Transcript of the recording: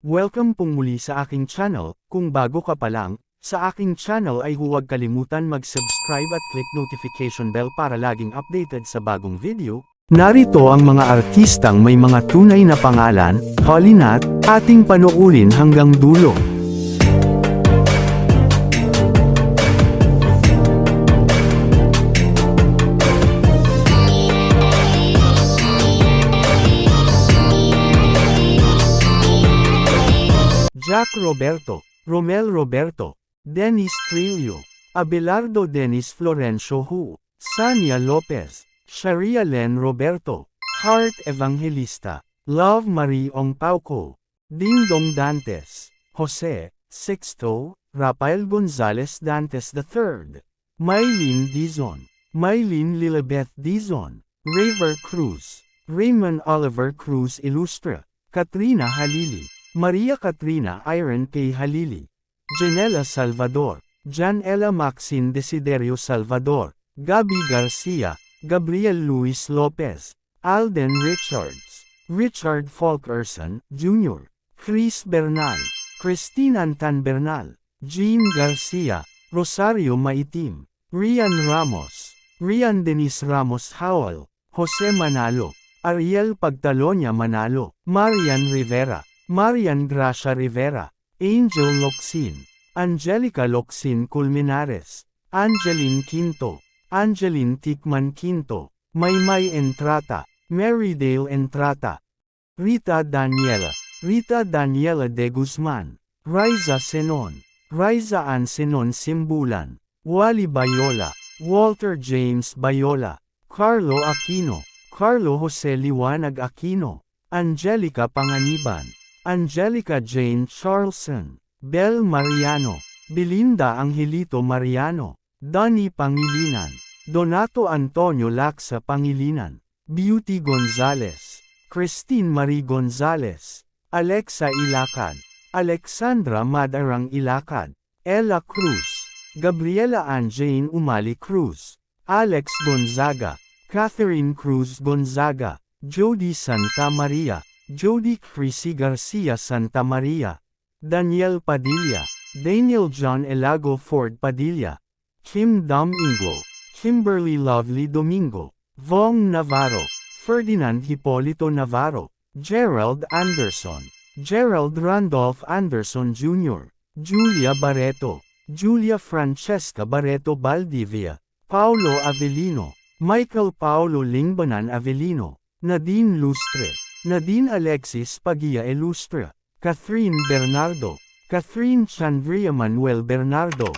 Welcome pong muli sa aking channel. Kung bago ka pa lang, sa aking channel ay huwag kalimutan mag-subscribe at click notification bell para laging updated sa bagong video. Narito ang mga artistang may mga tunay na pangalan, halina't ating panoorin hanggang dulo. Jack Roberto, Romel Roberto, Dennis Trillo, Abelardo Dennis Florencio Hu, Sania Lopez, Sharia Len Roberto, Heart Evangelista, Love Marie Ong Pauco, Dingdong Dantes, Jose, Sixto, Rafael Gonzalez Dantes III, Mylene Dizon, Mylene Lilibeth Dizon, Raver Cruz, Raymond Oliver Cruz Ilustra, Katrina Halili, Maria Katrina Iron K. Halili, Janela Salvador, Janela Maxine Desiderio Salvador, Gabi Garcia, Gabriel Luis Lopez, Alden Richards, Richard Fulkerson, Jr., Chris Bernal, Christine Antan Bernal, Jean Garcia, Rosario Maitim, Rian Ramos, Rian Denise Ramos Howell, Jose Manalo, Ariel Pagtalonia Manalo, Marian Rivera, Marian Gracia Rivera, Angel Locsin, Angelica Locsin Culminares, Angeline Quinto, Angeline Tikman Quinto, Maymay Entrata, Marydale Entrata, Rita Daniela de Guzman, Riza Senon, Riza Ann Senon Simbulan, Wally Bayola, Walter James Bayola, Carlo Aquino, Carlo Jose Liwanag Aquino, Angelica Panganiban, Angelica Jane Charlson, Bel Mariano, Belinda Angelito Mariano, Donnie Pangilinan, Donato Antonio Laksa Pangilinan, Beauty Gonzalez, Christine Marie Gonzalez, Alexa Ilacad, Alexandra Madarang Ilacad, Ella Cruz, Gabriela Ann Jane Umali Cruz, Alex Gonzaga, Catherine Cruz Gonzaga, Jody Santa Maria, Jody Chrissy Garcia Santa Maria, Daniel Padilla, Daniel John Elago Ford Padilla, Kim Domingo, Kimberly Lovely Domingo, Vong Navarro, Ferdinand Hipolito Navarro, Gerald Anderson, Gerald Randolph Anderson Jr., Julia Barreto, Julia Francesca Barreto Valdivia, Paulo Avellino, Michael Paulo Lingbanan Avellino, Nadine Lustre, Nadine Alexis Pagia Ilustra, Catherine Bernardo, Catherine Chandria Manuel Bernardo,